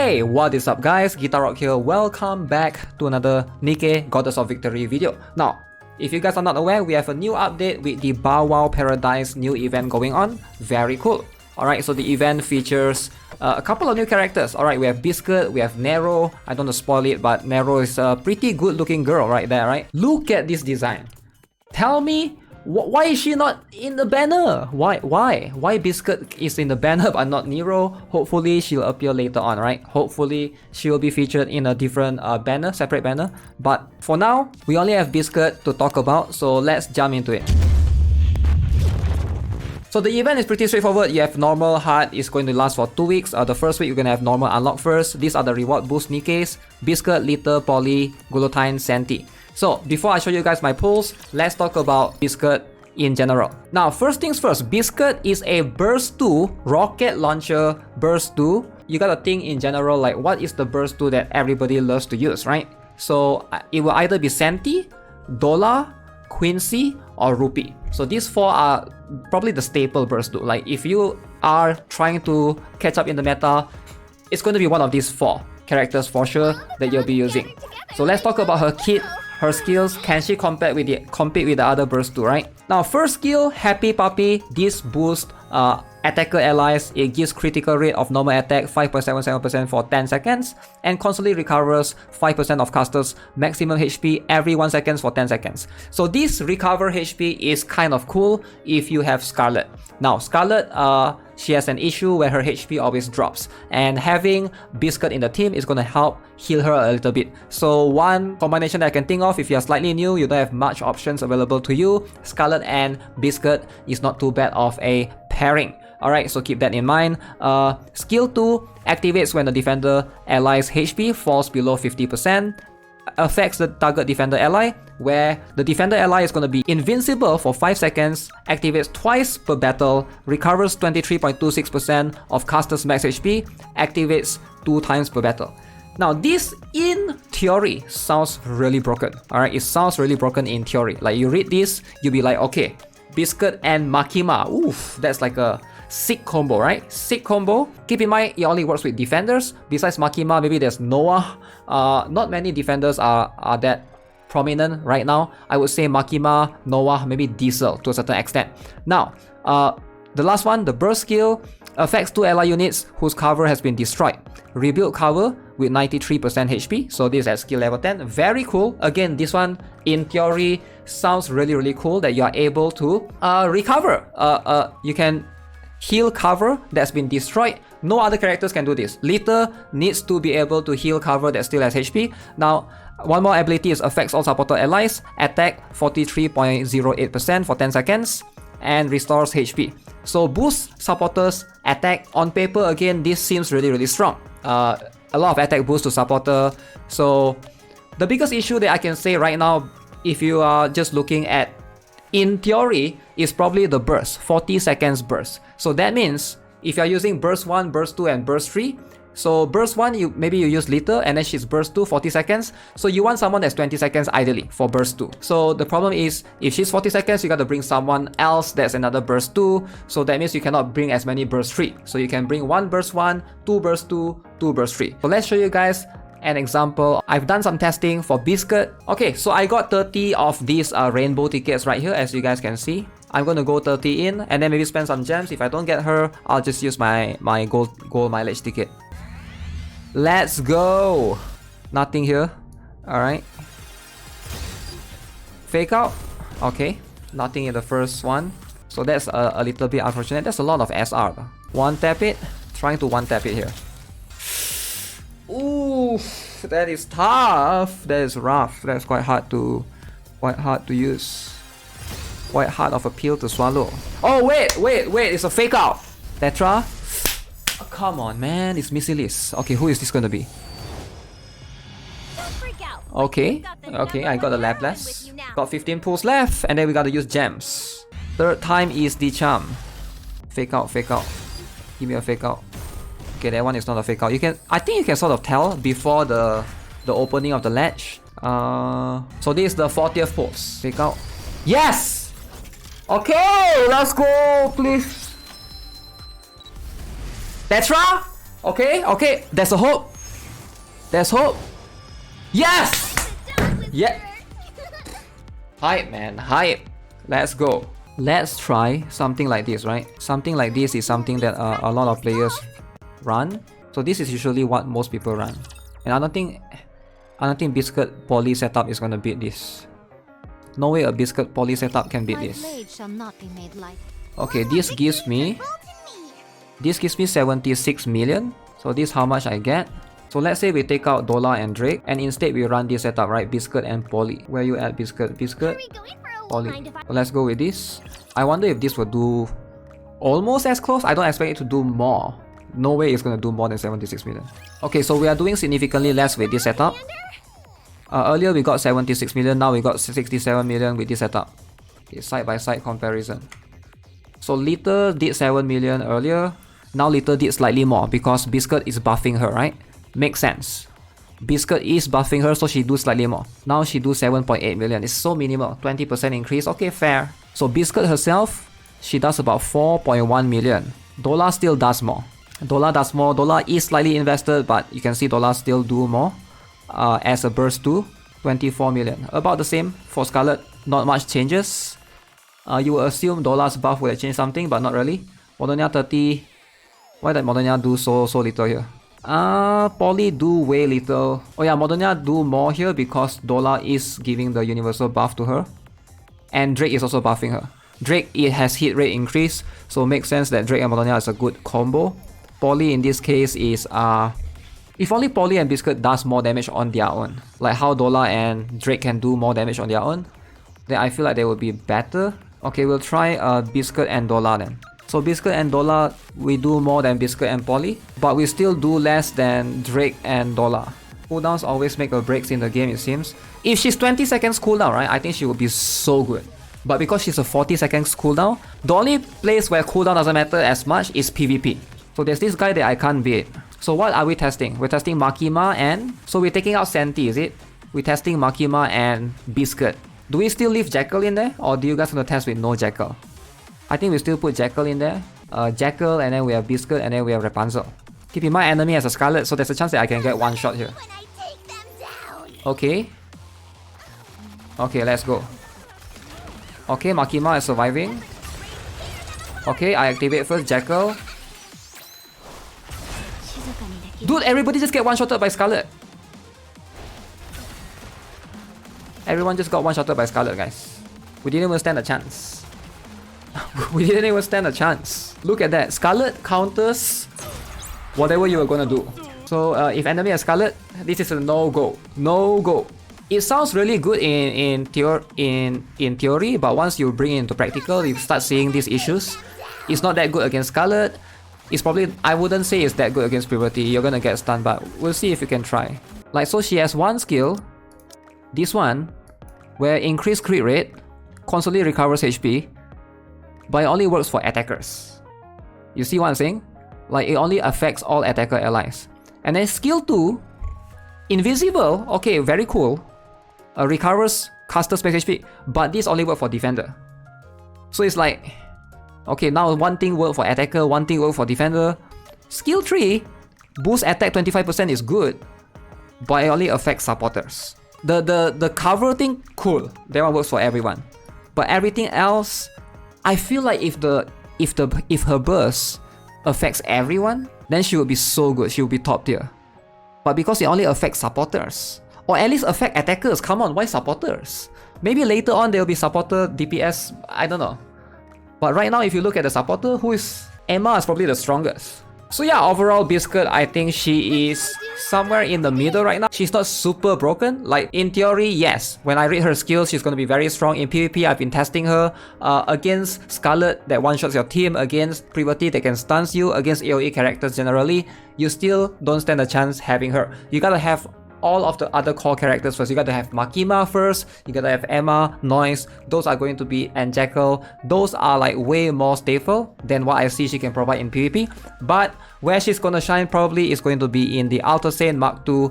Hey, what is up guys? GuitarRock here. Welcome back to another Nikke Goddess of Victory video. Now, if you guys are not aware, we have a new update with the Bow Wow Paradise new event going on. Very cool. Alright, so the event features a couple of new characters. Alright, we have Biscuit, we have Nero. I don't want to spoil it, but Nero is a pretty good looking girl right there, right? Look at this design. Tell me, why is she not in the banner? Why Biscuit is in the banner but not Nero? Hopefully she'll appear later on, right? Hopefully she will be featured in a different banner, separate banner. But for now, we only have Biscuit to talk about, so let's jump into it. So the event is pretty straightforward. You have normal, hard, is going to last for 2 weeks. The first week you're going to have normal unlock first. These are the reward boost Nikkes: Biscuit, Little, Polly, Gulotine, Santi. So before I show you guys my pulls, let's talk about Biscuit in general. Now, first things first, Biscuit is a burst 2 rocket launcher burst 2. You gotta think in general, like what is the burst 2 that everybody loves to use, right? So it will either be Santi, Dola, Quincy, or Rupee. So these four are probably the staple burst 2. Like if you are trying to catch up in the meta, it's going to be one of these four characters for sure that you'll be using. So let's talk about her kit. Her skills, can she compete with the other burst 2, right? Now, first skill, Happy Puppy. This boosts attacker allies. It gives critical rate of normal attack 5.77% for 10 seconds and constantly recovers 5% of casters maximum HP every 1 second for 10 seconds. So this recover HP is kind of cool if you have Scarlet. Now, Scarlet, she has an issue where her HP always drops, and having Biscuit in the team is going to help heal her a little bit. So one combination that I can think of, if you're slightly new, you don't have much options available to you, Scarlet and Biscuit is not too bad of a pairing. Alright, so keep that in mind. Skill 2 activates when the defender ally's HP falls below 50%. Affects the target defender ally, where the defender ally is going to be invincible for 5 seconds, activates twice per battle, recovers 23.26% of caster's max HP, activates 2 times per battle. Now this in theory sounds really broken. Alright, it sounds really broken in theory. Like you read this, you'll be like, okay, Biscuit and Makima, oof, that's like a sick combo, right? Sick combo. Keep in mind, it only works with defenders. Besides Makima, maybe there's Noah. Not many defenders are that prominent right now. I would say Makima, Noah, maybe Diesel to a certain extent. Now, the last one, the burst skill, affects 2 ally units whose cover has been destroyed. Rebuild cover with 93% HP. So this is at skill level 10. Very cool. Again, this one in theory sounds really cool that you are able to recover. You can heal cover that's been destroyed. No other characters can do this. Little needs to be able to heal cover that still has HP. Now, one more ability is affects all supporter allies. Attack 43.08% for 10 seconds and restores HP. So boost supporters attack. On paper, again, this seems really strong. A lot of attack boost to supporter. So the biggest issue that I can say right now, if you are just looking at in theory, is probably the burst, 40 seconds burst. So that means if you're using burst 1, burst 2, and burst 3, so burst 1, maybe you use Little, and then she's burst 2, 40 seconds. So you want someone that's 20 seconds ideally for burst 2. So the problem is, if she's 40 seconds, you gotta bring someone else that's another burst 2. So that means you cannot bring as many burst 3. So you can bring 1 burst 1, 2 burst 2, 2 burst 3. So let's show you guys an example. I've done some testing for Biscuit. Okay, so I got 30 of these rainbow tickets right here, as you guys can see. I'm gonna go 30 in and then maybe spend some gems. If I don't get her, I'll just use my gold mileage ticket. Let's go. Nothing here. Alright. Fake out. Okay, nothing in the first one. So that's a little bit unfortunate. That's a lot of SR. One tap it. Trying to one tap it here. Ooh, that is tough. That is rough. That's quite hard to use. Quite hard of a pill to swallow. Oh wait, it's a fake out. Tetra. Oh, come on, man, it's Missilis. Okay, who is this gonna be? Okay, I got the Laplas. Got 15 pulls left, and then we gotta use gems. Third time is the charm. Fake out. Give me a fake out. Okay, that one is not a fake out. I think you can sort of tell before the opening of the latch. So this is the 40th pulse. Fake out. Yes! Okay, let's go, please. Tetra? Okay, there's a hope. There's hope! Yes! Yeah! Hype, man, hype! Let's go. Let's try something like this, right? Something like this is something that a lot of players run. So this is usually what most people run. And I don't think Biscuit poly setup is gonna beat this. No way a Biscuit poly setup can beat this. Okay, this gives me 76 million. So this is how much I get. So let's say we take out Dollar and Drake and instead we run this setup, right? Biscuit and Poly. Where you at, Biscuit? Biscuit, Poly. So let's go with this. I wonder if this will do almost as close. I don't expect it to do more. No way it's gonna do more than 76 million. Okay, so we are doing significantly less with this setup. Earlier we got 76 million, now we got 67 million with this setup. Okay, side by side comparison. So Little did 7 million earlier. Now Little did slightly more because Biscuit is buffing her, right? Makes sense. Biscuit is buffing her, so she do slightly more. Now she do 7.8 million. It's so minimal. 20% increase. Okay, fair. So Biscuit herself, she does about 4.1 million. Dollar still does more. Dollar does more. Dollar is slightly invested, but you can see Dollar still do more. As a burst too, 24 million. About the same for Scarlet. Not much changes. You will assume Dollar's buff will change something, but not really. Modernia 30. Why did Modernia do so little here? Poly do way little. Oh yeah, Modernia do more here because Dollar is giving the universal buff to her. And Drake is also buffing her. Drake, it has hit rate increase, so makes sense that Drake and Modernia is a good combo. Poly in this case is if only Poly and Biscuit does more damage on their own, like how Dollar and Drake can do more damage on their own, then I feel like they will be better. Okay, we'll try Biscuit and Dollar then. So Biscuit and Dollar, we do more than Biscuit and Poly, but we still do less than Drake and Dollar. Cooldowns always make or breaks in the game, it seems. If she's 20 seconds cooldown, right, I think she would be so good. But because she's a 40 seconds cooldown, the only place where cooldown doesn't matter as much is PvP. So there's this guy that I can't beat. So what are we testing? We're testing Makima and... So we're taking out Senti, is it? We're testing Makima and Biscuit. Do we still leave Jackal in there? Or do you guys want to test with no Jackal? I think we still put Jackal in there. Jackal, and then we have Biscuit, and then we have Rapunzel. Keep in mind enemy has a Scarlet, so there's a chance that I can get one shot here. Okay. Okay, let's go. Okay, Makima is surviving. Okay, I activate first Jackal. Dude, everybody just get one-shotted by Scarlet. Everyone just got one-shotted by Scarlet, guys. We didn't even stand a chance. We didn't even stand a chance. Look at that. Scarlet counters whatever you were gonna do. So if enemy has Scarlet, this is a no-go. No-go. It sounds really good in theory, but once you bring it into practical, you start seeing these issues. It's not that good against Scarlet. It's probably, I wouldn't say it's that good against Puberty. You're gonna get stunned, but we'll see if you can try. Like, so she has one skill, this one, where increased crit rate constantly recovers HP, but it only works for attackers. You see what I'm saying? Like, it only affects all attacker allies. And then skill 2, Invisible, okay, very cool. Recovers caster space HP, but this only works for defender. So it's like, okay, now one thing works for attacker, one thing works for defender. Skill 3, boost attack 25% is good, but it only affects supporters. The cover thing, cool. That one works for everyone. But everything else, I feel like if her burst affects everyone, then she would be so good. She would be top tier. But because it only affects supporters, or at least affect attackers, come on, why supporters? Maybe later on there will be supporter DPS, I don't know. But right now, if you look at the supporter, Emma is probably the strongest. So yeah, overall Biscuit, I think she is somewhere in the middle right now. She's not super broken. Like, in theory, yes. When I read her skills, she's going to be very strong. In PvP, I've been testing her against Scarlet that one-shots your team, against Puberty that can stun you, against AoE characters generally. You still don't stand a chance having her. You gotta have all of the other core characters first. You gotta have Makima first, you gotta have Emma, Noise, those are going to be, and Jackal. Those are like way more stable than what I see she can provide in PvP. But Where she's gonna shine probably is going to be in the Altar Saint Mark II,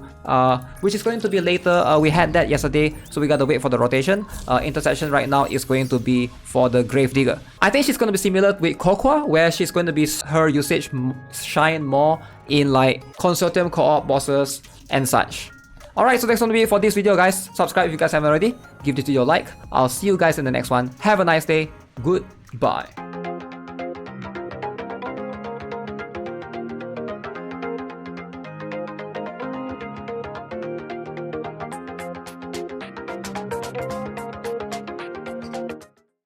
which is going to be later. We had that yesterday, so we gotta wait for the rotation. Intersection right now is going to be for the Gravedigger. I think she's gonna be similar with Kokwa, where she's going to be her usage shine more in like Consortium co-op bosses and such. Alright, so that's gonna be it for this video, guys. Subscribe if you guys haven't already. Give this video a like. I'll see you guys in the next one. Have a nice day. Goodbye.